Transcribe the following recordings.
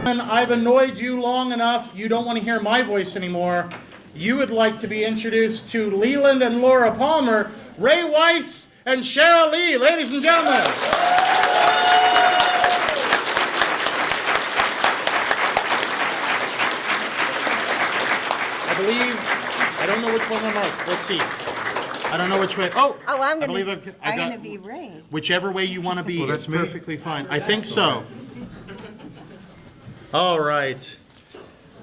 I've annoyed you long enough. You don't want to hear my voice anymore. You would like to be introduced to Leland and Laura Palmer, Ray Weiss, and Cheryl Lee, ladies and gentlemen. I don't know which one I'm on. Let's see. I don't know which way. Oh, I'm going to be Ray. Whichever way you want to be. Well, that's me. Perfectly fine. I think so. All right.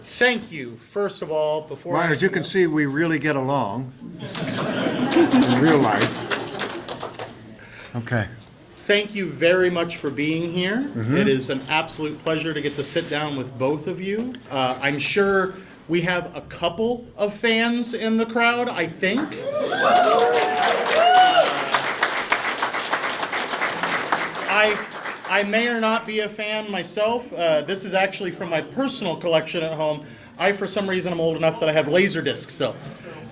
Thank you, first of all, before... Well, as you can see, we really get along in real life. Okay. Thank you very much for being here. It is an absolute pleasure to get to sit down with both of you. I'm sure we have a couple of fans in the crowd, I think. I may or not be a fan myself. This is actually from my personal collection at home. For some reason, I'm old enough that I have Laserdisc still.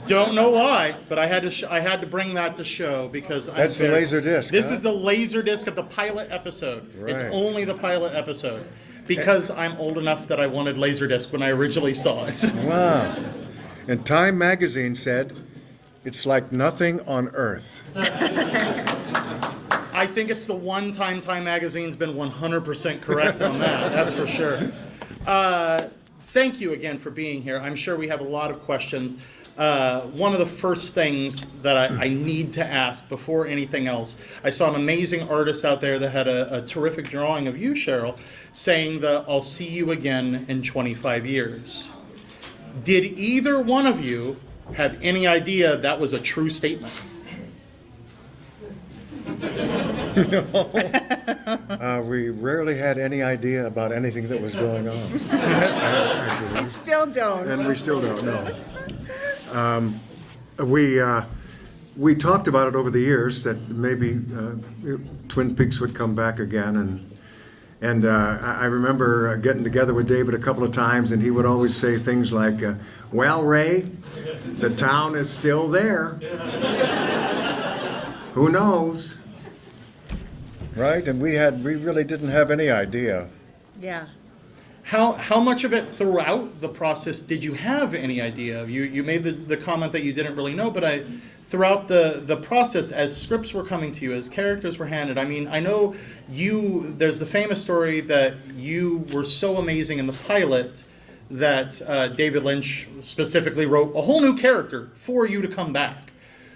Don't know why, but I had to bring that to show because That's the Laserdisc. This is the Laserdisc of the pilot episode. Right. It's only the pilot episode because I'm old enough that I wanted Laserdisc when I originally saw it. Wow. And Time magazine said, it's like nothing on earth. I think it's the one time Time Magazine's been 100% correct on that. That's for sure. Thank you again for being here. I'm sure we have a lot of questions. One of the first things that I need to ask before anything else, I saw an amazing artist out there that had a terrific drawing of you, Cheryl, saying that I'll see you again in 25 years. Did either one of you have any idea that was a true statement? We rarely had any idea about anything that was going on. We still don't. And we still don't know. We talked about it over the years that maybe Twin Peaks would come back again, and I remember getting together with David a couple of times, and he would always say things like, "Well, Ray, the town is still there. Who knows?" Right? And we really didn't have any idea. Yeah. How much of it throughout the process did you have any idea? You made the comment that you didn't really know, but throughout the process, as scripts were coming to you, as characters were handed, I mean, I know there's the famous story that you were so amazing in the pilot that David Lynch specifically wrote a whole new character for you to come back.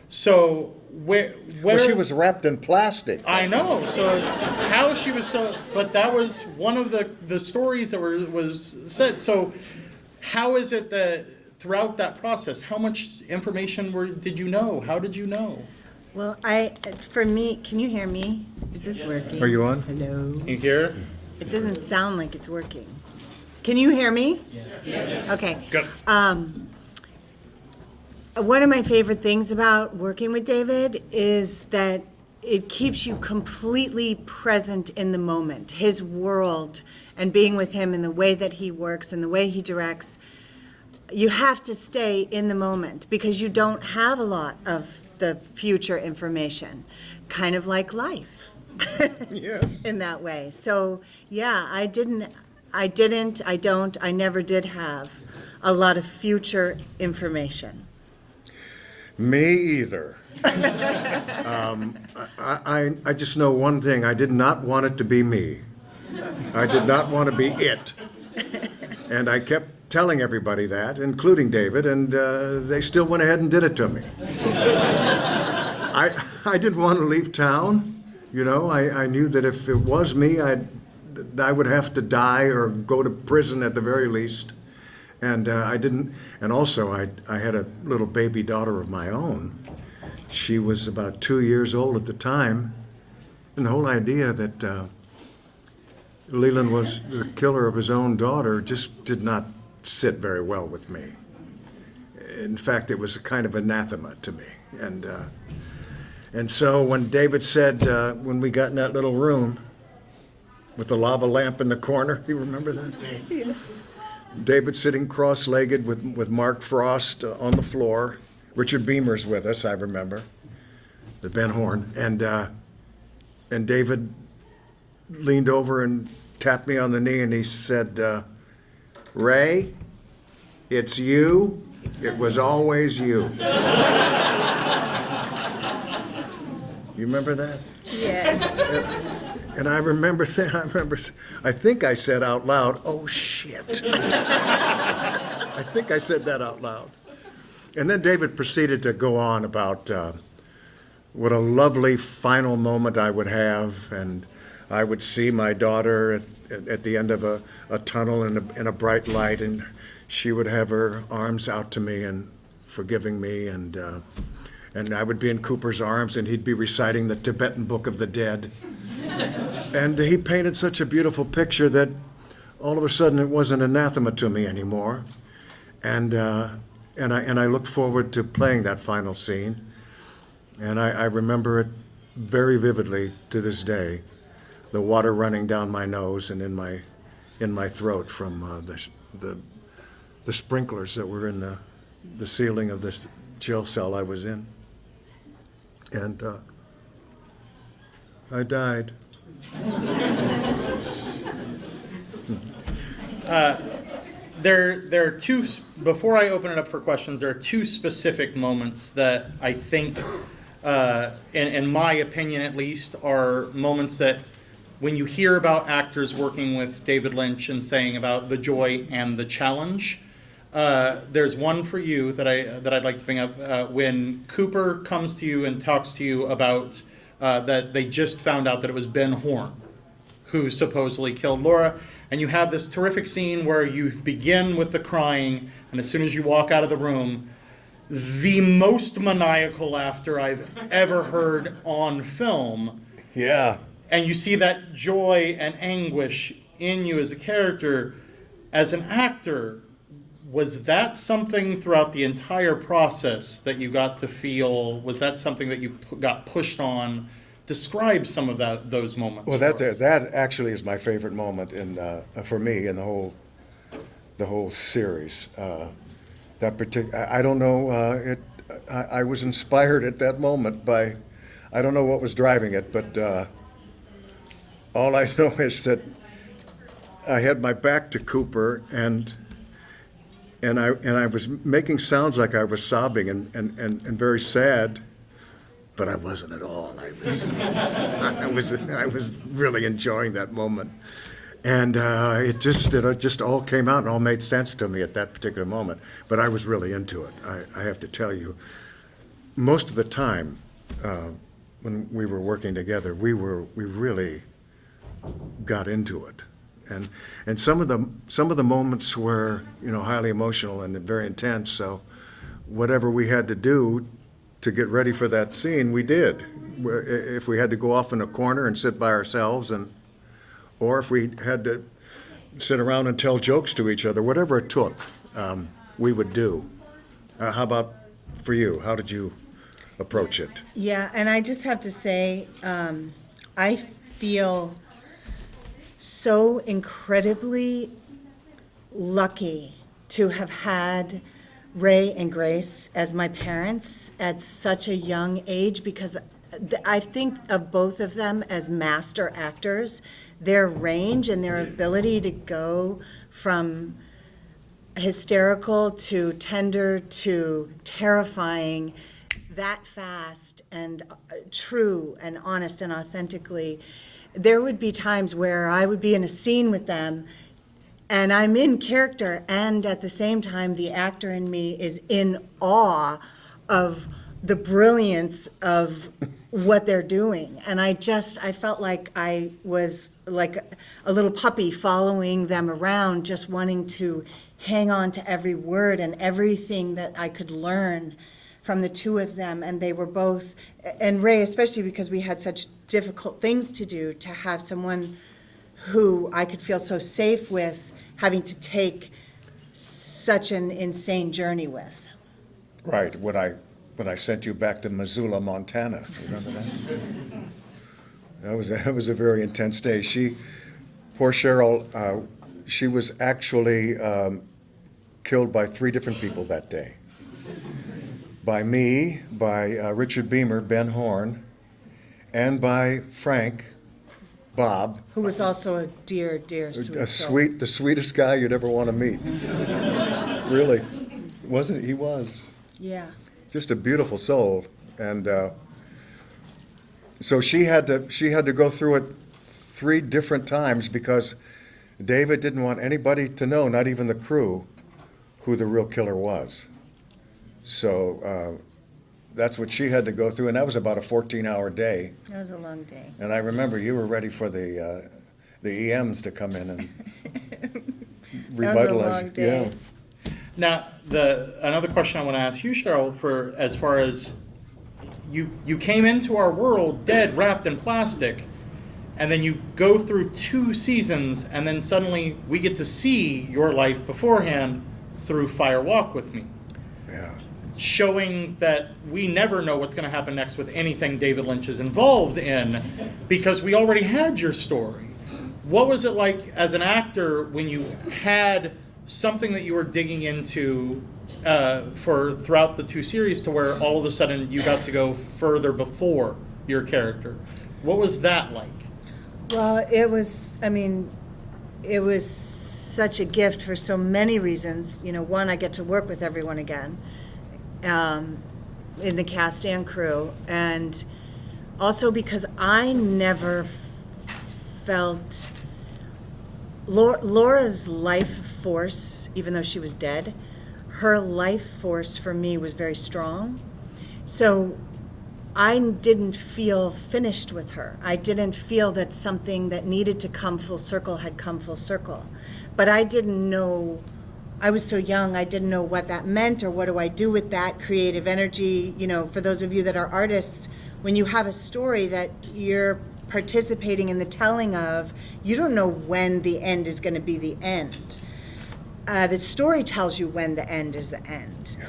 So where Well, she was wrapped in plastic. I know. So how she was so, but that was one of the stories that was said. So how is it that throughout that process, how much information did you know? How did you know? Well, for me, can you hear me? Is this working? Are you on? Hello? You hear? It doesn't sound like it's working. Can you hear me? Yeah. Okay. Good. One of my favorite things about working with David is that it keeps you completely present in the moment, his world, and being with him and the way that he works and the way he directs. You have to stay in the moment because you don't have a lot of the future information, kind of like life. Yes. In that way. So yeah, I never did have a lot of future information. Me either. I just know one thing. I did not want it to be me. I did not want to be it. And I kept telling everybody that, including David, and they still went ahead and did it to me. I didn't want to leave town. You know, I knew that if it was me, I would have to die or go to prison at the very least. And I didn't, and also I had a little baby daughter of my own. She was about 2 years old at the time. And the whole idea that Leland was the killer of his own daughter just did not sit very well with me. In fact, it was a kind of anathema to me. And so when David said, when we got in that little room with the lava lamp in the corner, you remember that? Yes. David sitting cross-legged with Mark Frost on the floor. Richard Beamer's with us, I remember, the Ben Horn. And David leaned over and tapped me on the knee and he said, Ray, it's you. It was always you. You remember that? Yes. And I remember I think I said out loud, oh shit. I think I said that out loud. And then David proceeded to go on about what a lovely final moment I would have, and I would see my daughter at the end of a tunnel in a bright light, and she would have her arms out to me and forgiving me, and I would be in Cooper's arms, and he'd be reciting the Tibetan Book of the Dead. And he painted such a beautiful picture that all of a sudden it wasn't anathema to me anymore. And I looked forward to playing that final scene. And I remember it very vividly to this day, the water running down my nose and in my throat from the sprinklers that were in the ceiling of this jail cell I was in. And I died. There are two, before I open it up for questions, there are two specific moments that I think, in my opinion at least, are moments that when you hear about actors working with David Lynch and saying about the joy and the challenge, there's one for you that I'd like to bring up. When Cooper comes to you and talks to you about that they just found out that it was Ben Horne who supposedly killed Laura, and you have this terrific scene where you begin with the crying, and as soon as you walk out of the room, the most maniacal laughter I've ever heard on film. Yeah. And you see that joy and anguish in you as a character. As an actor, was that something throughout the entire process that you got to feel? Was that something that you got pushed on? Describe some of those moments. Well, that actually is my favorite moment for me in the whole series. That particular, I don't know. I was inspired at that moment by, I don't know what was driving it, but all I know is that I had my back to Cooper and I was making sounds like I was sobbing and very sad. But I wasn't at all. I was really enjoying that moment, and it just all came out and all made sense to me at that particular moment. But I was really into it. I have to tell you, most of the time when we were working together, we really got into it, and some of the moments were highly emotional and very intense. So whatever we had to do to get ready for that scene, we did. If we had to go off in a corner and sit by ourselves, or if we had to sit around and tell jokes to each other, whatever it took, we would do. How about for you? How did you approach it? Yeah, and I just have to say, I feel so incredibly lucky to have had Ray and Grace as my parents at such a young age, because I think of both of them as master actors. Their range and their ability to go from hysterical to tender to terrifying that fast and true and honest and authentically. There would be times where I would be in a scene with them and I'm in character, and at the same time, the actor in me is in awe of the brilliance of what they're doing. And I felt like I was like a little puppy following them around, just wanting to hang on to every word and everything that I could learn from the two of them. And they were both, and Ray especially, because we had such difficult things to do, to have someone who I could feel so safe with, having to take such an insane journey with. Right, when I sent you back to Missoula, Montana, remember that? That was a very intense day. Poor Cheryl, she was actually killed by 3 different people that day. By me, by Richard Beamer, Ben Horne, and by Frank, Bob, Who was also a dear, dear, sweet soul. the sweetest guy you'd ever want to meet. Really, wasn't he? He was Yeah. just a beautiful soul, and so she had to go through it 3 different times because David didn't want anybody to know, not even the crew, who the real killer was. So that's what she had to go through, and that was about a 14-hour day. That was a long day. And I remember you were ready for the EMs to come in and That was a long day. Yeah. Now, another question I want to ask you, Cheryl, for as far as you came into our world dead, wrapped in plastic, and then you go through 2 seasons, and then suddenly we get to see your life beforehand through Fire Walk with Me, Yeah. showing that we never know what's going to happen next with anything David Lynch is involved in because we already had your story. What was it like as an actor when you had something that you were digging into for throughout the 2 series to where all of a sudden you got to go further before your character? What was that like? Well, it was such a gift for so many reasons. You know, one, I get to work with everyone again in the cast and crew, and also because I never felt Laura's life force, even though she was dead, her life force for me was very strong. So I didn't feel finished with her. I didn't feel that something that needed to come full circle had come full circle. But I didn't know, I was so young, I didn't know what that meant or what do I do with that creative energy. You know, for those of you that are artists, when you have a story that you're participating in the telling of, you don't know when the end is going to be the end. The story tells you when the end is the end. Yeah.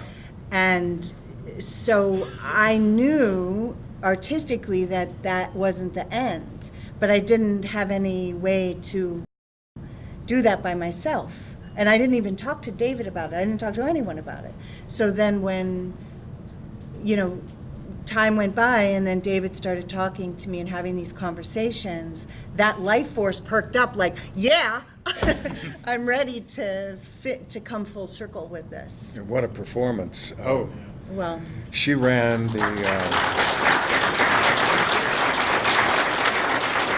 And so I knew artistically that that wasn't the end, but I didn't have any way to do that by myself. And I didn't even talk to David about it. I didn't talk to anyone about it. So then when, you know, time went by and then David started talking to me and having these conversations, that life force perked up like, yeah, I'm ready to come full circle with this. And what a performance. Oh, Well, She ran the.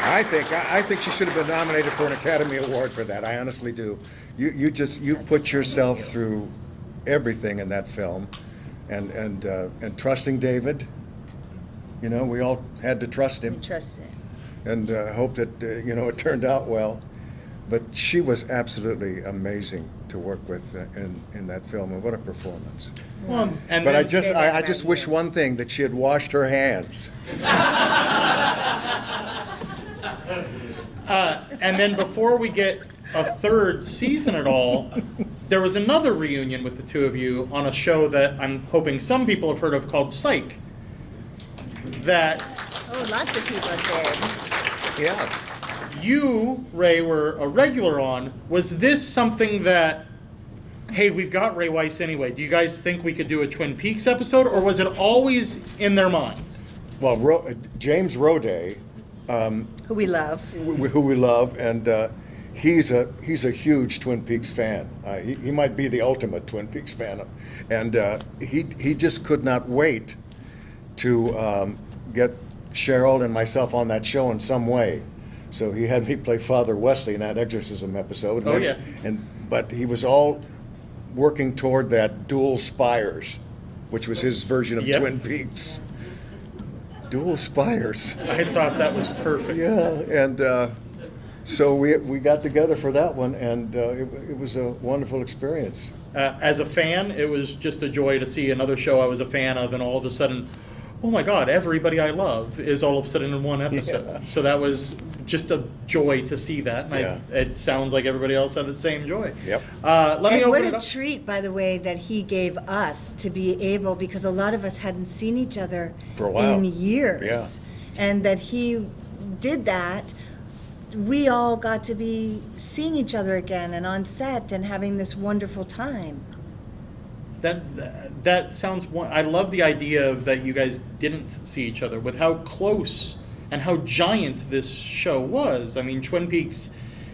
I think she should have been nominated for an Academy Award for that. I honestly do. You put yourself through everything in that film, and trusting David. You know, we all had to trust him trust it. and hope that it turned out well. But she was absolutely amazing to work with in that film, and what a performance. well, and But then, I just wish one thing, that she had washed her hands. and then before we get a 3rd season at all, there was another reunion with the 2 of you on a show that I'm hoping some people have heard of called Psych. That Oh, lots of people did. Yeah. you, Ray, were a regular on. Was this something that, hey, we've got Ray Weiss anyway, do you guys think we could do a Twin Peaks episode, or was it always in their mind? Well, James Roday, Who we love. who we love, and he's a huge Twin Peaks fan. He might be the ultimate Twin Peaks fan, and he just could not wait to get Cheryl and myself on that show in some way. So he had me play Father Wesley in that exorcism episode. Oh, yeah. But he was all working toward that Dual Spires, which was his version of Yep. Twin Peaks. Dual Spires. I thought that was perfect. Yeah, and so we got together for that one, and it was a wonderful experience. As a fan, it was just a joy to see another show I was a fan of, and all of a sudden, oh my God, everybody I love is all of a sudden in one episode. Yeah. So that was just a joy to see that. And Yeah. it sounds like everybody else had the same joy. Yep. Let me And open what it a up. treat, by the way, that he gave us to be able, because a lot of us hadn't seen each other For a while. in years. And that he did that. We all got to be seeing each other again and on set and having this wonderful time. That sounds. I love the idea of that you guys didn't see each other with how close and how giant this show was. I mean, Twin Peaks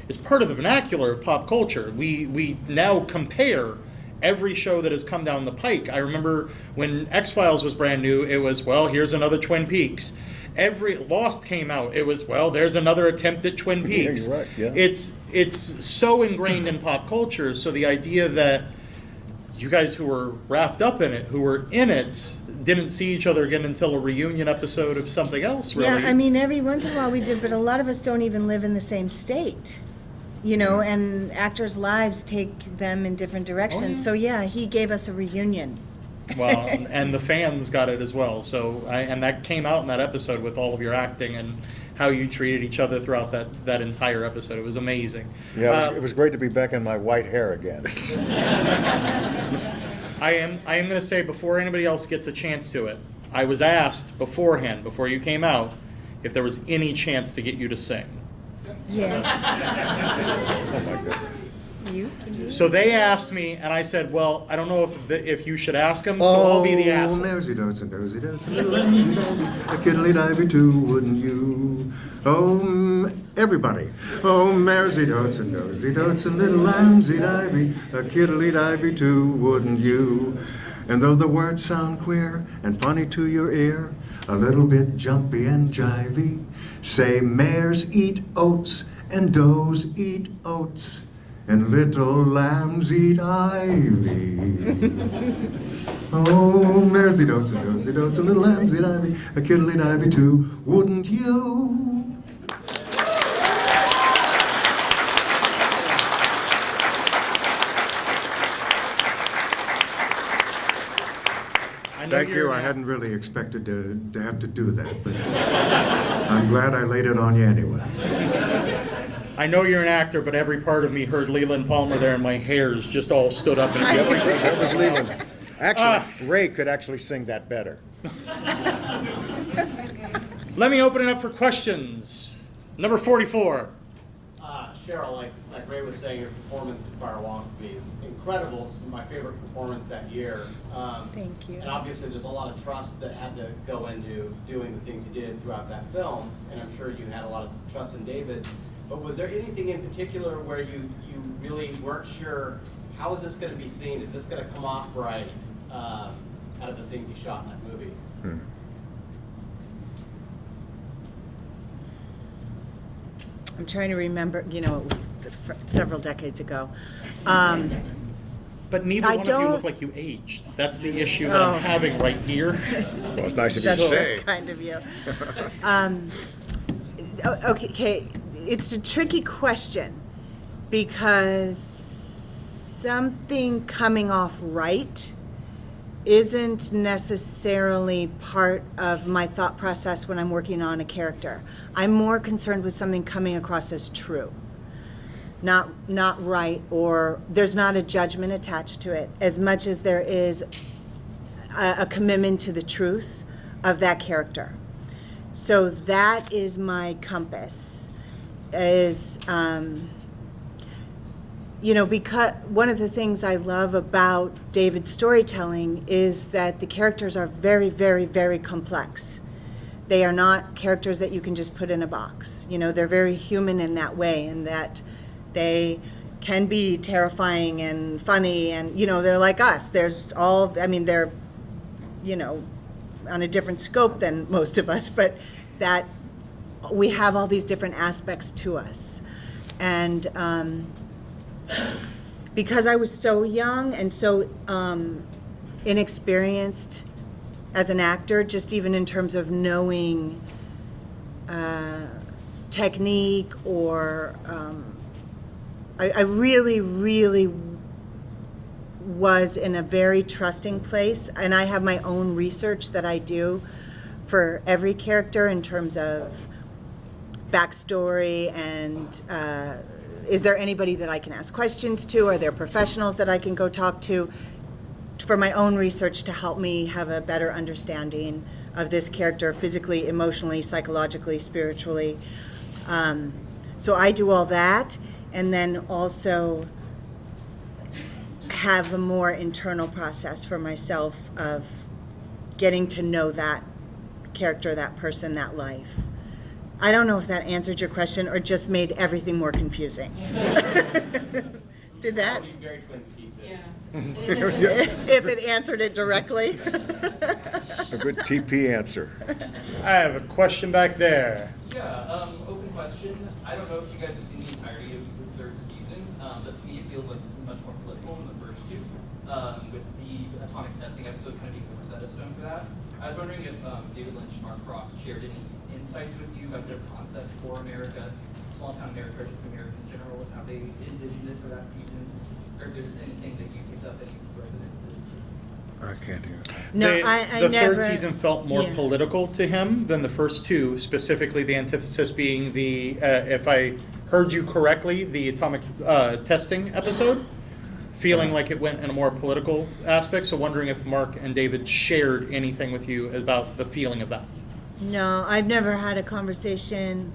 is part of the vernacular of pop culture. We now compare every show that has come down the pike. I remember when X-Files was brand new, it was, well, here's another Twin Peaks. Every Lost came out, it was, well, there's another attempt at Twin Peaks. Yeah, you're right, yeah. It's so ingrained in pop culture, so the idea that you guys who were wrapped up in it, who were in it, didn't see each other again until a reunion episode of something else, really. Yeah, I mean, every once in a while we did, but a lot of us don't even live in the same state, you know, and actors' lives take them in different directions. yeah. So yeah, he gave us a reunion. Well, and the fans got it as well. So, and that came out in that episode with all of your acting and how you treated each other throughout that entire episode. It was amazing. Yeah, it was great to be back in my white hair again. I am going to say, before anybody else gets a chance to it, I was asked beforehand, before you came out, if there was any chance to get you to sing. Yes. Oh my goodness. You? So they asked me, and I said, well, I don't know if you should ask them, so I'll be the asshole. Mersey dotes and dozy dotes and little lamsy divey, a kiddly divey too, wouldn't you? Oh, everybody. Oh, Mersey dotes and dozy dotes and little lamsy divey, a kiddly divey too, wouldn't you? And though the words sound queer and funny to your ear, a little bit jumpy and jivey, say mares eat oats and does eat oats, and little lambs eat ivy. Oh, Mersey dotes and dozy dotes and little lambs eat ivy, a kiddly divey too, wouldn't you? I know Thank you're you. I an hadn't really expected to have to do that, but I'm glad I laid it on you anyway. I know you're an actor, but every part of me heard Leland Palmer there, and my hairs just all stood up. And That was Leland. Actually, Ray could actually sing that better. Let me open it up for questions. Number 44. Cheryl, like Ray was saying, your performance in Fire Walk with Me is incredible. It's my favorite performance that year. Thank you. And obviously there's a lot of trust that had to go into doing the things you did throughout that film, and I'm sure you had a lot of trust in David. But was there anything in particular where you really weren't sure, how is this going to be seen? Is this going to come off right out of the things you shot in that movie? I'm trying to remember, you know, it was several decades ago. But neither I one of you don't- look like you aged. That's the issue that Oh. I'm having right here. Well, it's nice of you That's to say. kind of you. Okay, it's a tricky question because something coming off right isn't necessarily part of my thought process when I'm working on a character. I'm more concerned with something coming across as true, not right, or there's not a judgment attached to it as much as there is a commitment to the truth of that character. So that is my compass, is, you know, because one of the things I love about David's storytelling is that the characters are very, very, very complex. They are not characters that you can just put in a box. You know, they're very human in that way, and that they can be terrifying and funny, and, you know, they're like us. There's all, I mean, they're, you know, on a different scope than most of us, but that we have all these different aspects to us. And because I was so young and so inexperienced as an actor, just even in terms of knowing technique, or I really, really was in a very trusting place, and I have my own research that I do for every character in terms of backstory and is there anybody that I can ask questions to? Are there professionals that I can go talk to for my own research to help me have a better understanding of this character physically, emotionally, psychologically, spiritually? So I do all that, and then also have a more internal process for myself of getting to know that character, that person, that life. I don't know if that answered your question or just made everything more confusing. Did that? I'll be very Twin Peaks. If it answered it directly? A good TP answer. I have a question back there. Yeah, open question. I don't know if you guys have seen the entirety of the third season, but to me it feels like much more political than the first two, with the atomic testing episode kind of being the Rosetta Stone for that. I was wondering if David Lynch and Mark Frost shared any insights with you about their concept for America, small town America, just America in general, was how they envisioned it for that season, or if there's anything that you picked up, any resonances. I can't hear. No, The- I the never. third season felt more yeah. political to him than the first two, specifically the antithesis being the, if I heard you correctly, the atomic testing episode, feeling like it went in a more political aspect. So wondering if Mark and David shared anything with you about the feeling of that. No, I've never had a conversation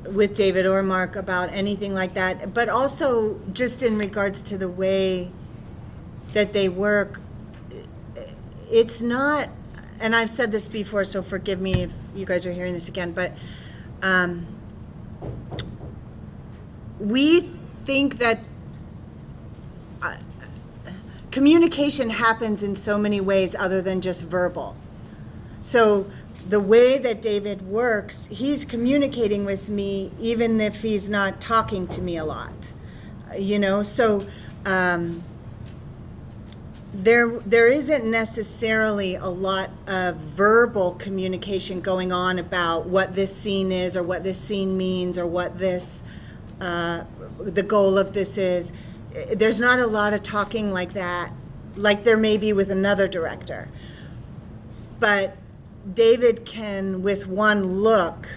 with David or Mark about anything like that. But also, just in regards to the way that they work, it's not, and I've said this before, so forgive me if you guys are hearing this again, but we think that communication happens in so many ways other than just verbal. So the way that David works, he's communicating with me even if he's not talking to me a lot. You know, so there isn't necessarily a lot of verbal communication going on about what this scene is or what this scene means or what this the goal of this is. There's not a lot of talking like that, like there may be with another director. But David can, with one look,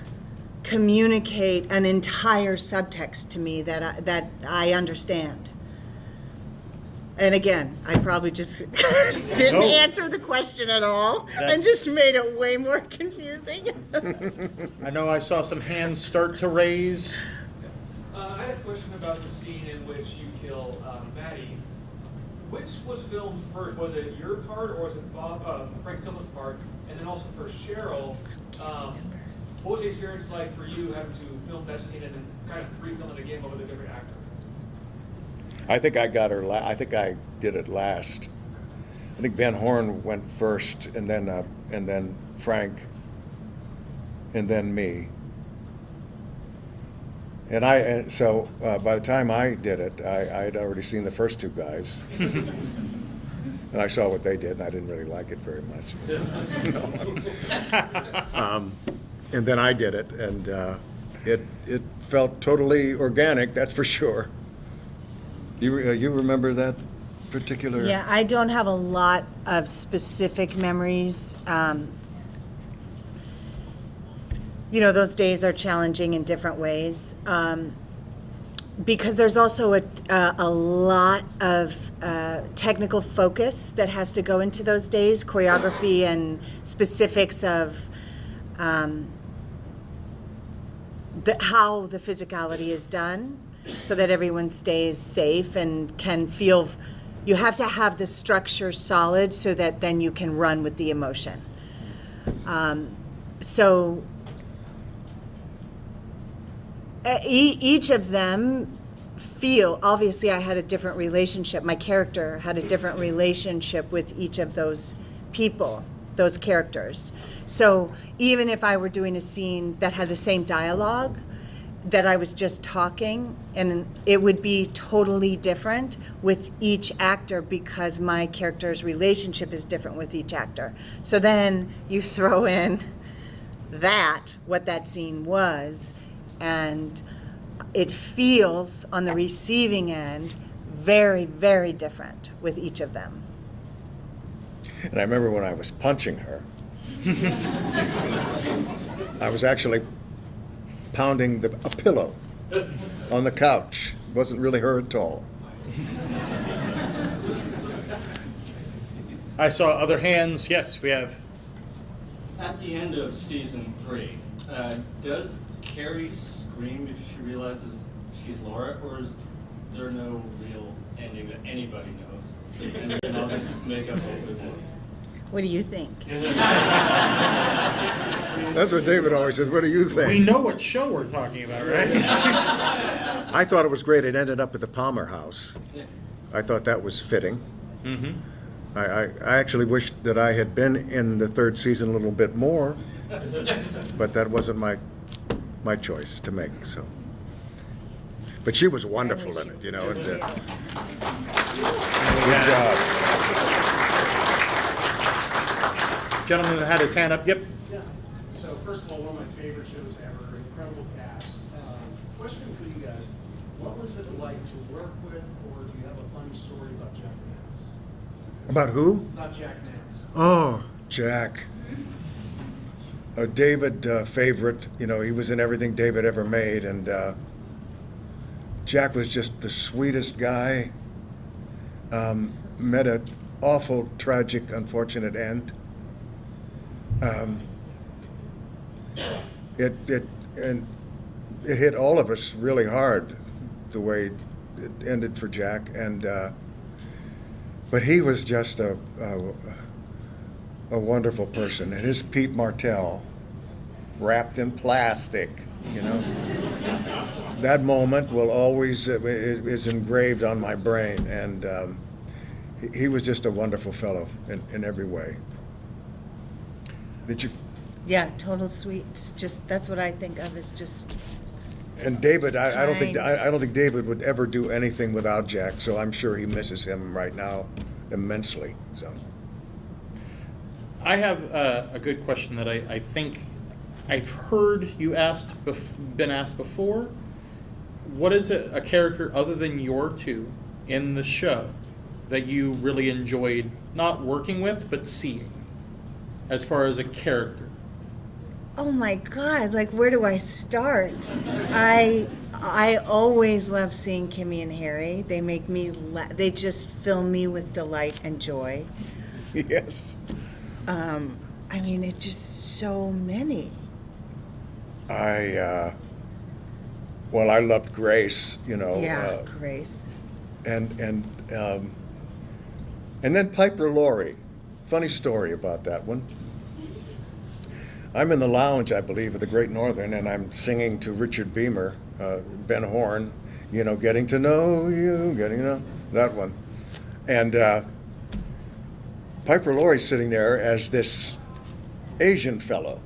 communicate an entire subtext to me that I understand. And again, I probably just didn't No. answer the question at all and That's- just made it way more confusing. I know I saw some hands start to raise. I had a question about the scene in which you kill Maddie. Which was filmed first? Was it your part or was it Frank Silva's part? And then also for Cheryl, what was the experience like for you having to film that scene and then kind of refilm it again but with a different actor? I think I got her. I think I did it last. I think Ben Horn went first, and then Frank, and then me. And so by the time I did it, I had already seen the first two guys, and I saw what they did, and I didn't really like it very much. And then I did it, and it felt totally organic. That's for sure. You remember that particular? Yeah, I don't have a lot of specific memories. You know, those days are challenging in different ways because there's also a lot of technical focus that has to go into those days, choreography and specifics of how the physicality is done so that everyone stays safe and can feel. You have to have the structure solid so that then you can run with the emotion. So each of them obviously I had a different relationship. My character had a different relationship with each of those people, those characters. So even if I were doing a scene that had the same dialogue, that I was just talking, and it would be totally different with each actor because my character's relationship is different with each actor. So then you throw in what that scene was, and it feels on the receiving end very, very different with each of them. And I remember when I was punching her, I was actually pounding a pillow on the couch. It wasn't really her at all. I saw other hands. Yes, we have. At the end of season 3, does Carrie scream if she realizes she's Laura, or is there no real ending that anybody knows? And then I'll just make up what we want. What do you think? That's what David always says. What do you We think? know what show we're talking about, right? I thought it was great. It ended up at the Palmer House. I thought that was fitting. Mm-hmm. I actually wished that I had been in the third season a little bit more, but that wasn't my choice to make. So, but she was wonderful in it, you know. And, good job. Gentleman that had his hand up, yep. Yeah. So first of all, one of my favorite shows ever, incredible cast. Question for you guys, what was it like to work with, or do you have a funny story about Jack Nance? About who? About Jack Nance. Oh, Jack. A David favorite. You know, he was in everything David ever made, and Jack was just the sweetest guy. Met an awful, tragic, unfortunate end. It hit all of us really hard, the way it ended for Jack, and but he was just a wonderful person, and his Pete Martell, wrapped in plastic, you know. That moment will always is engraved on my brain, and he was just a wonderful fellow in every way. Did you? Yeah, total sweet. Just that's what I think of as just. And David, Just I don't think kind. I don't think David would ever do anything without Jack. So I'm sure he misses him right now immensely. So I have a good question that I think I've heard you been asked before. What is a character other than your two in the show that you really enjoyed not working with but seeing, as far as a character? Oh my God! Like, where do I start? I always love seeing Kimmy and Harry. They make me they just fill me with delight and joy. yes, I mean, it's just so many. I loved Grace. You know. Yeah, Grace. And then Piper Laurie. Funny story about that one. I'm in the lounge, I believe, of the Great Northern, and I'm singing to Richard Beamer, Ben Horn, you know, getting to know you, that one. And Piper Laurie's sitting there as this Asian fellow.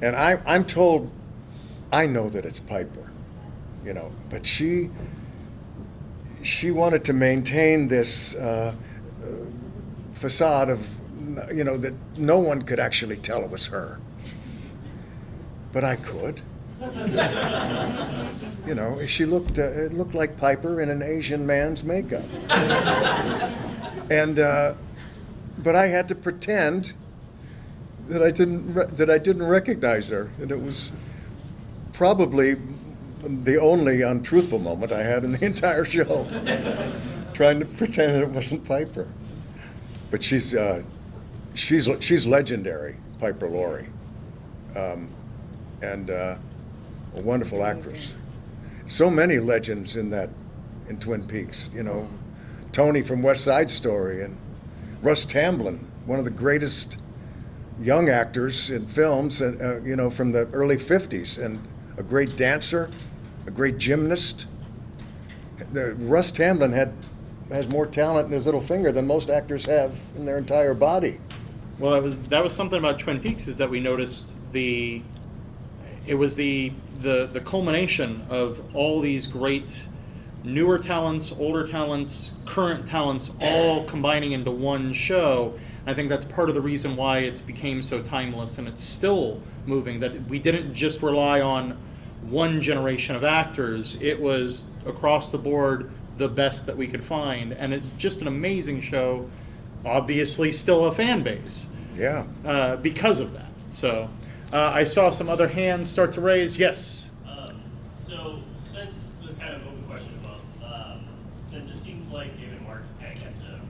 And I'm told, I know that it's Piper, you know, but she wanted to maintain this facade of, you know, that no one could actually tell it was her. But I could. You know, she looked, it looked like Piper in an Asian man's makeup. And, but I had to pretend that I didn't recognize her. And it was probably the only untruthful moment I had in the entire show, trying to pretend that it wasn't Piper. But she's legendary, Piper Laurie, and a wonderful actress. So many legends in Twin Peaks. You know, Tony from West Side Story, and Russ Tamblyn, one of the greatest young actors in films, you know, from the early '50s, and a great dancer, a great gymnast. Russ Tamblyn has more talent in his little finger than most actors have in their entire body. Well, that was something about Twin Peaks, is that we noticed it was the culmination of all these great newer talents, older talents, current talents, all combining into one show. I think that's part of the reason why it's became so timeless, and it's still moving, that we didn't just rely on one generation of actors. It was across the board the best that we could find, and it's just an amazing show. Obviously still a fan base. Yeah. Because of that. So I saw some other hands start to raise. Yes. So since the kind of open question above, since it seems like David and Mark kind of kept to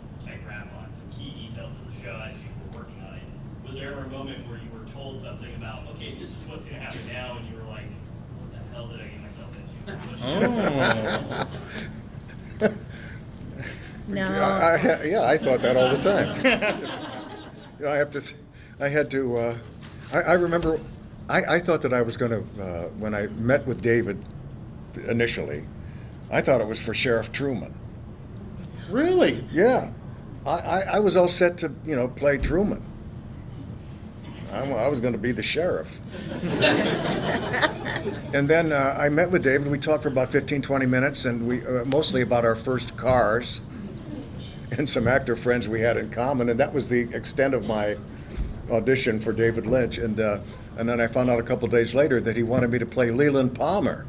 grab on some key details of the show as you were working on it, was there ever a moment where you were told something about, okay, this is what's going to happen now, and you were like, what the hell did I get myself into? Oh. No. Yeah, I thought that all the time. You know, I remember, I thought that I was going to, when I met with David initially, I thought it was for Sheriff Truman. Really? Yeah. I was all set to, play Truman. I was going to be the sheriff. And then I met with David. We talked for about 15, 20 minutes, and we mostly about our first cars and some actor friends we had in common. And that was the extent of my audition for David Lynch. And then I found out a couple days later that he wanted me to play Leland Palmer.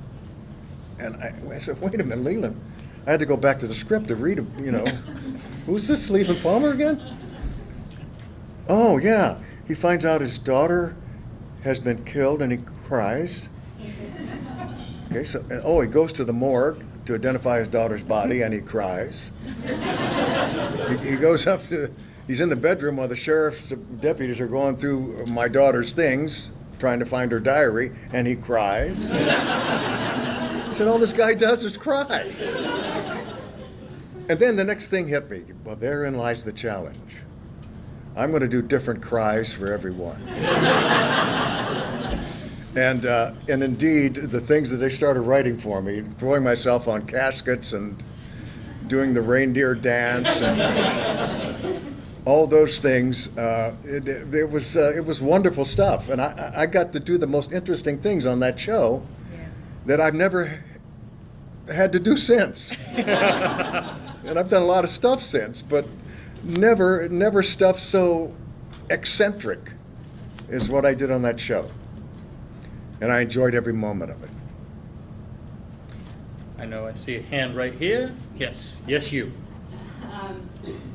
And I said, wait a minute, Leland. I had to go back to the script to read, who's this Leland Palmer again? Oh, yeah. He finds out his daughter has been killed and he cries. Okay, so, he goes to the morgue to identify his daughter's body and he cries. He goes up to, he's in the bedroom while the sheriff's deputies are going through my daughter's things, trying to find her diary, and he cries. He said, all this guy does is cry. And then the next thing hit me. Well, therein lies the challenge. I'm going to do different cries for everyone. And indeed, the things that they started writing for me, throwing myself on caskets and doing the reindeer dance and all those things, it was wonderful stuff. And I got to do the most interesting things on that show that I've never had to do since. And I've done a lot of stuff since, but never stuff so eccentric as what I did on that show. And I enjoyed every moment of it. I know I see a hand right here. Yes, you.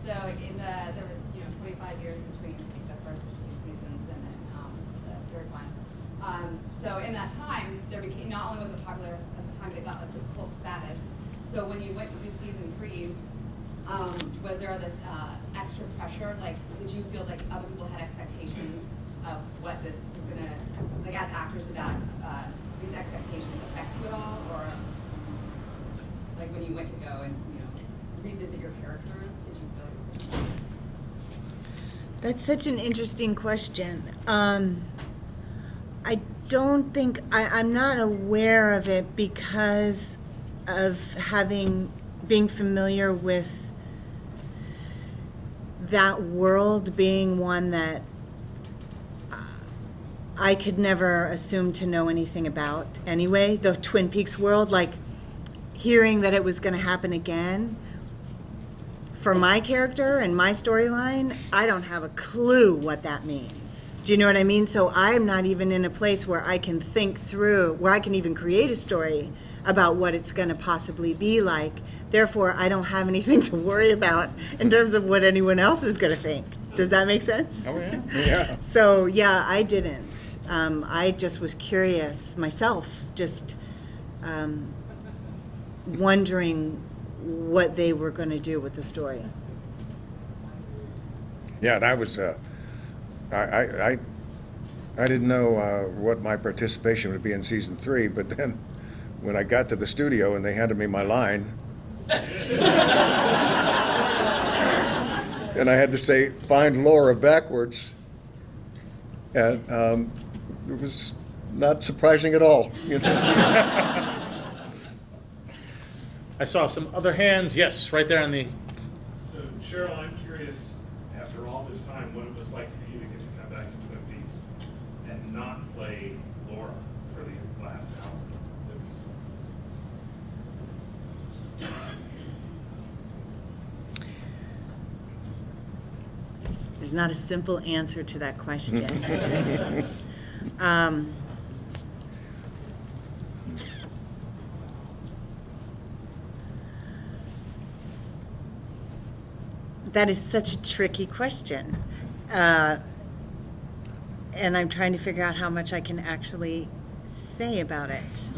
So there was 25 years between I think the first 2 seasons and then the third one. So in that time, there became, not only was it popular at the time, but it got like this cult status. So when you went to do season 3, was there this extra pressure? Like, did you feel like other people had expectations of what this was gonna, like as actors, did that these expectations affect you at all, or like when you went to go and revisit your characters, did you feel like it was? That's such an interesting question. I don't think, I'm not aware of it because of being familiar with that world being one that I could never assume to know anything about anyway. The Twin Peaks world, like hearing that it was going to happen again, for my character and my storyline, I don't have a clue what that means. Do you know what I mean? So I'm not even in a place where I can think through, where I can even create a story about what it's going to possibly be like. Therefore, I don't have anything to worry about in terms of what anyone else is going to think. Does that make sense? Oh, yeah. Yeah. So, yeah, I didn't. I just was curious myself, just wondering what they were going to do with the story. Yeah, and I was, I didn't know what my participation would be in season 3, but then when I got to the studio and they handed me my line, and I had to say, find Laura backwards, and it was not surprising at all. I saw some other hands. Yes, right there on the. So, Cheryl, I'm curious, after all this time, what it was like for you to get to come back to Twin Peaks and not play Laura for the last hour that we saw. There's not a simple answer to that question. That is such a tricky question. And I'm trying to figure out how much I can actually say about it.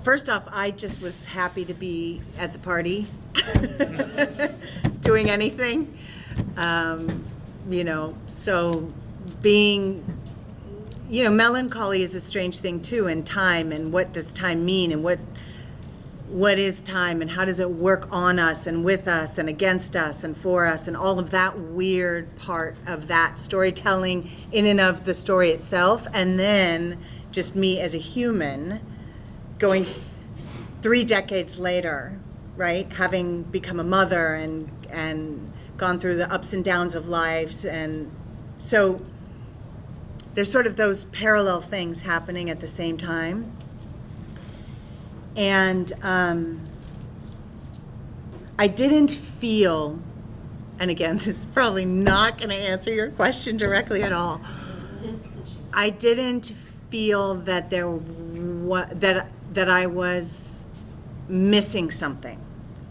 First off, I just was happy to be at the party, doing anything. So being, melancholy is a strange thing too, and time, and what does time mean, and what is time and how does it work on us and with us and against us and for us and all of that weird part of that storytelling in and of the story itself, and then just me as a human going 3 decades later, right, having become a mother and gone through the ups and downs of lives. And so there's sort of those parallel things happening at the same time. And I didn't feel, and again, this is probably not going to answer your question directly at all. I didn't feel that that I was missing something,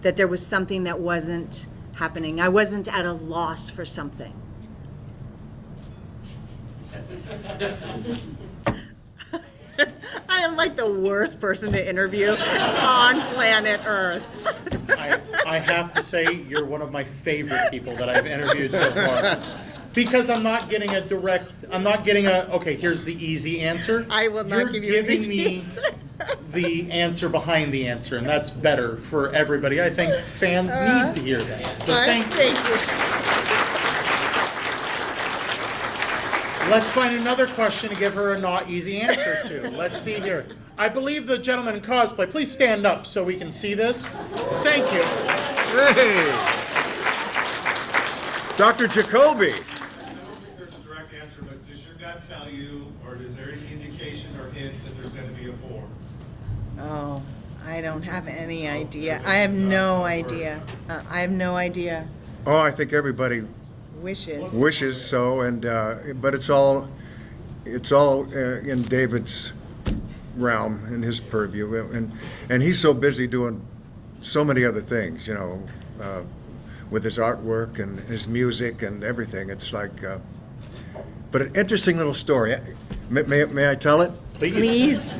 that there was something that wasn't happening. I wasn't at a loss for something. I am like the worst person to interview on planet Earth. I have to say, you're one of my favorite people that I've interviewed so far. Because I'm not getting okay, here's the easy answer. I will not give you an You're easy giving me answer. the answer behind the answer, and that's better for everybody. I think fans need to hear that. So thank you. Let's find another question to give her a not easy answer to. Let's see here. I believe the gentleman in cosplay, please stand up so we can see this. Thank you. Hey! Dr. Jacoby. I don't think there's a direct answer, but does your gut tell you, or is there any indication or hint that there's going to be a 4? Oh, I don't have any idea. I have no idea. I have no idea. Oh, I think everybody wishes so, and but it's all in David's realm, in his purview, and he's so busy doing so many other things, you know, with his artwork and his music and everything. It's like, but an interesting little story. May I tell it? Please.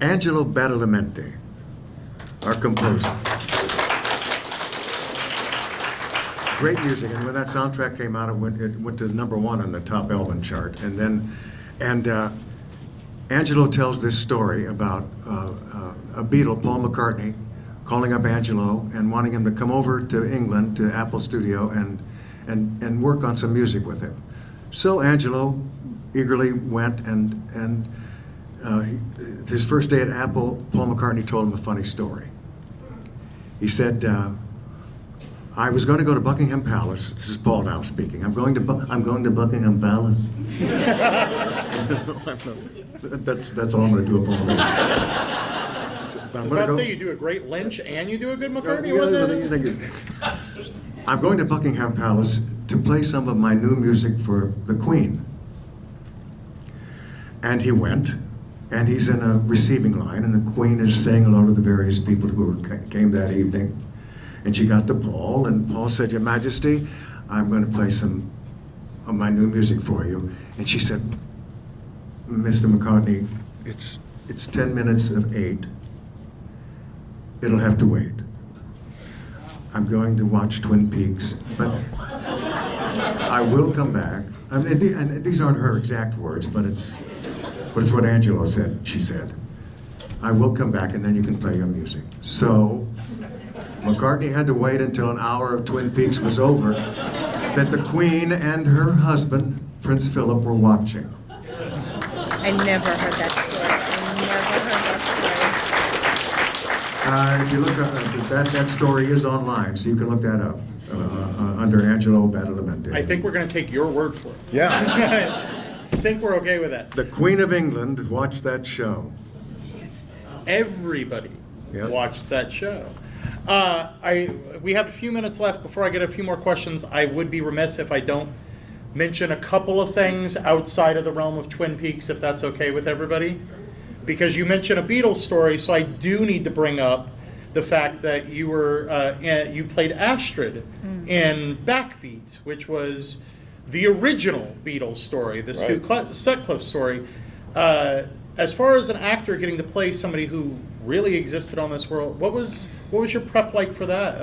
Angelo Badalamenti, our composer. Great music, and when that soundtrack came out, it went to #1 on the top Elvin chart. And then, Angelo tells this story about a Beatle, Paul McCartney, calling up Angelo and wanting him to come over to England to Apple Studio and work on some music with him. So Angelo eagerly went, and his first day at Apple, Paul McCartney told him a funny story. He said, I was going to go to Buckingham Palace. This is Paul now speaking. I'm going to Buckingham Palace. That's all I'm going to do. I was about to say you do a great Lynch and you do a good McCartney. I'm going to Buckingham Palace to play some of my new music for the Queen. And he went, and he's in a receiving line, and the Queen is saying hello to the various people who came that evening. And she got to Paul, and Paul said, Your Majesty, I'm going to play some of my new music for you. And she said, Mr. McCartney, it's 10 minutes of 8. It'll have to wait. I'm going to watch Twin Peaks, but I will come back. I mean, and these aren't her exact words, but it's what Angelo said. She said, I will come back, and then you can play your music. So McCartney had to wait until an hour of Twin Peaks was over, that the Queen and her husband, Prince Philip, were watching. I never heard that If you look at that story is online, so you can look that up under Angelo Badalamenti. I think we're going to take your word for it. Yeah. I think we're okay with that. The Queen of England watched that show. Everybody watched that show. We have a few minutes left. Before I get a few more questions, I would be remiss if I don't mention a couple of things outside of the realm of Twin Peaks, if that's okay with everybody. Because you mentioned a Beatles story, so I do need to bring up the fact that you played Astrid in Backbeat, which was the original Beatles story, the Stu Sutcliffe story. As far as an actor getting to play somebody who really existed on this world, what was your prep like for that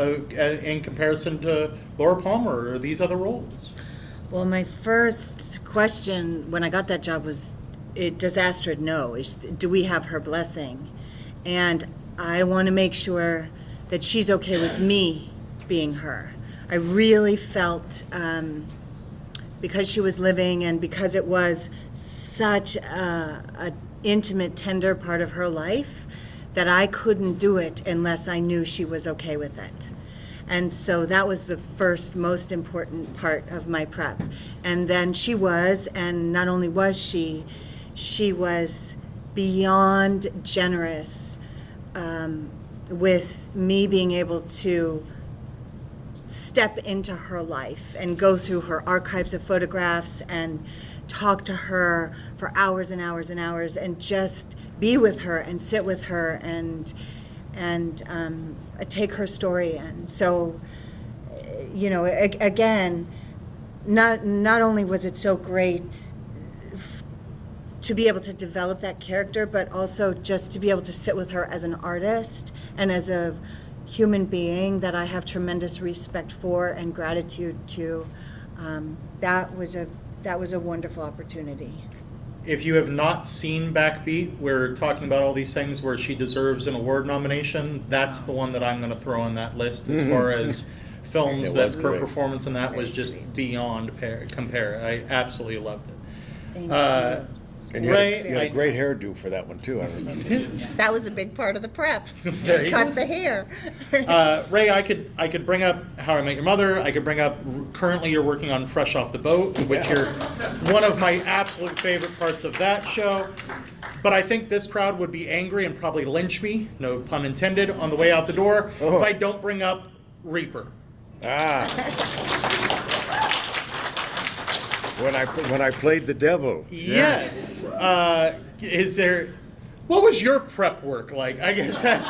in comparison to Laura Palmer or these other roles? Well, my first question when I got that job was, does Astrid know? Do we have her blessing? And I want to make sure that she's okay with me being her. I really felt, because she was living and because it was such a intimate, tender part of her life, that I couldn't do it unless I knew she was okay with it. And so that was the first most important part of my prep. And then she was, and not only was she was beyond generous with me being able to step into her life and go through her archives of photographs and talk to her for hours and hours and hours and just be with her and sit with her and take her story in. So, you know, again, not only was it so great to be able to develop that character, but also just to be able to sit with her as an artist and as a human being that I have tremendous respect for and gratitude to. That was a wonderful opportunity. If you have not seen Backbeat, we're talking about all these things where she deserves an award nomination. That's the one that I'm going to throw on that list as far as films It that was her great. performance in that was Very just sweet. beyond compare. I absolutely loved it. Thank And you had, Ray, you had a great hairdo for that one too, I remember. That was a big part of the prep. There you Cut go. the hair. Ray, I could bring up How I Met Your Mother. I could bring up currently you're working on Fresh Off the Boat, which you're one of my absolute favorite parts of that show. But I think this crowd would be angry and probably lynch me, no pun intended, on the way out the door if I don't bring up Reaper. When I played the devil. Yes. What was your prep work like? I guess that,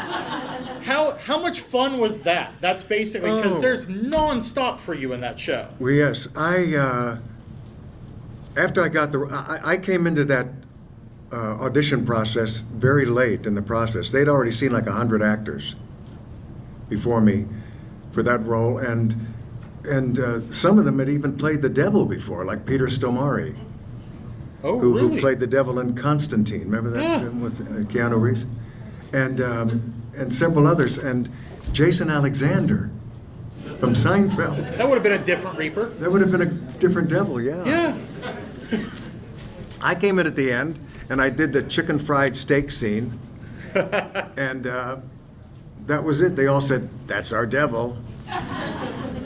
how much fun was that? That's basically, because there's nonstop for you in that show. Well, yes, after I got I came into that audition process very late in the process. They'd already seen like 100 actors before me for that role, and some of them had even played the devil before, like Peter Stormare, Oh, who really? played the devil in Constantine. Remember that Yeah. film with Keanu Reeves? And several others, and Jason Alexander from Seinfeld. That would have been a different Reaper. That would have been a different devil, yeah. Yeah. I came in at the end, and I did the chicken fried steak scene, and that was it. They all said, "That's our devil."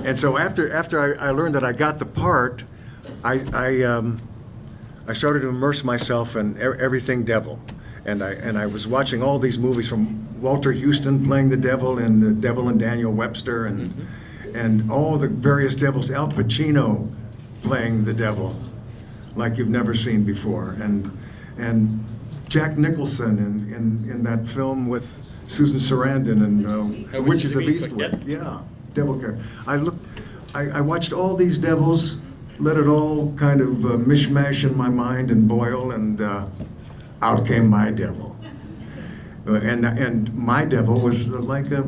And so after I learned that I got the part, I started to immerse myself in everything devil, and I was watching all these movies from Walter Houston playing the devil in The Devil and Daniel Webster, and all the various devils. Al Pacino playing the devil like you've never seen before, and Jack Nicholson in that film with Susan Sarandon and Witches of Eastwick. Yeah, devil character. I watched all these devils, let it all kind of mishmash in my mind and boil, and out came my devil. And my devil was like a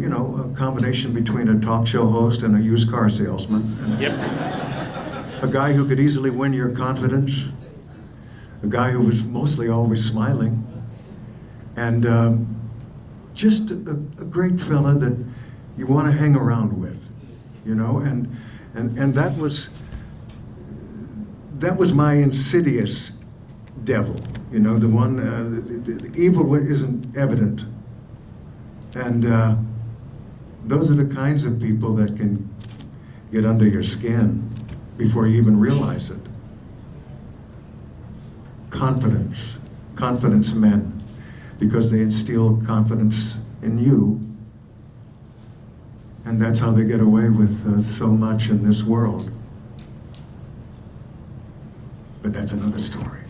combination between a talk show host and a used car salesman. Yep. A guy who could easily win your confidence, a guy who was mostly always smiling, and just a great fella that you want to hang around with, and that was my insidious devil, the one, the evil isn't evident, and those are the kinds of people that can get under your skin before you even realize it. Confidence men, because they instill confidence in you, and that's how they get away with so much in this world. But that's another story.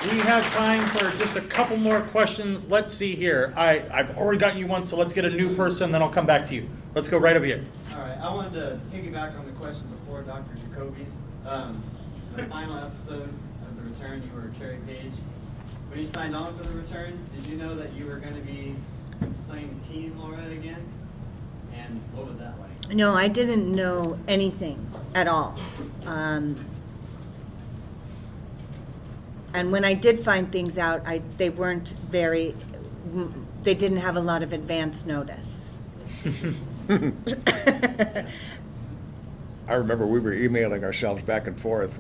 We have time for just a couple more questions. Let's see here. I've already gotten you one, so let's get a new person, then I'll come back to you. Let's go right over here. All right, I wanted to piggyback on the question before Dr. Jacoby's. The final episode of The Return, you were Carrie Page. When you signed on for The Return, did you know that you were going to be playing Teen Laura again? And what was that like? No, I didn't know anything at all. And when I did find things out, they weren't very, they didn't have a lot of advance notice. I remember we were emailing ourselves back and forth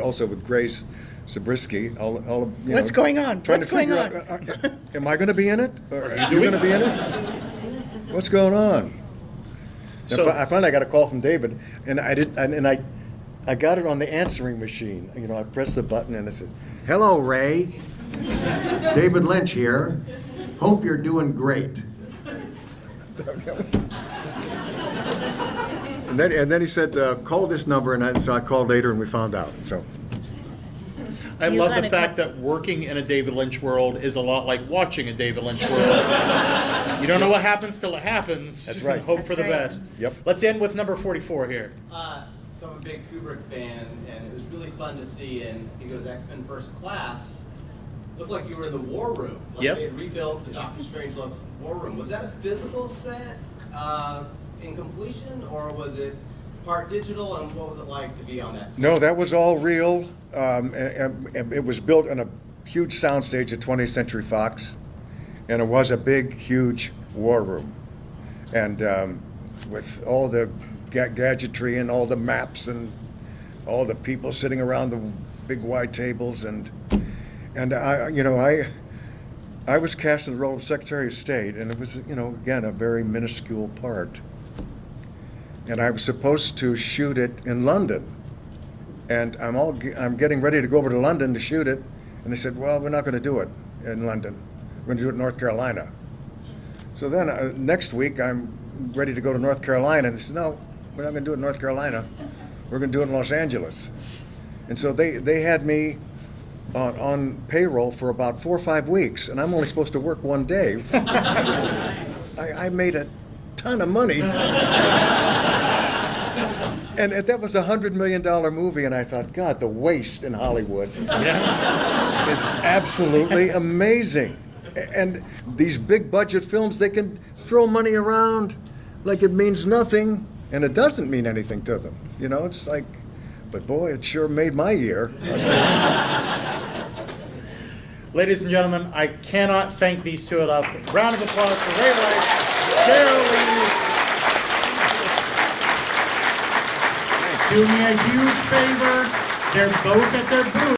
also with Grace Zabriskie. What's going on? Trying What's to figure going out, am I going to be in it? Or are you going to be in it? What's going on? So- I finally got a call from David, and I got it on the answering machine. You know, I pressed the button and it said, Hello, Ray. David Lynch here. Hope you're doing great. and then he said, call this number, and so I called later and we found out. So I You love got the it. fact that working in a David Lynch world is a lot like watching a David Lynch world. You don't know what happens till it happens. That's right. Hope for the That's best. Yep. Let's end with number 44 here. So I'm a big Kubrick fan, and it was really fun to see in, I think it was X-Men First Class, looked like you were in the War Room. Like Yep. they had rebuilt the Doctor Strangelove War Room. Was that a physical set in completion, or was it part digital, and what was it like to be on that set? no, that was all real. And it was built on a huge soundstage at 20th Century Fox, and it was a big, huge war room, and with all the gadgetry and all the maps and all the people sitting around the big wide tables, and I was cast in the role of Secretary of State, and it was, again, a very minuscule part. And I was supposed to shoot it in London. And I'm getting ready to go over to London to shoot it, and they said, well, we're not going to do it in London. We're going to do it in North Carolina. So then next week, I'm ready to go to North Carolina, and they said, no, we're not going to do it in North Carolina. We're going to do it in Los Angeles. And so they had me on payroll for about 4 or 5 weeks, and I'm only supposed to work one day. I made a ton of money. And that was a $100 million movie, and I thought, God, the waste in Hollywood is absolutely amazing. And these big budget films, they can throw money around like it means nothing, and it doesn't mean anything to them. It's like, but boy, it sure made my year. Ladies and gentlemen, I cannot thank these two enough. Round of applause for Ray Rice, Cheryl Lee. Do me a huge favor. They're both at their booth.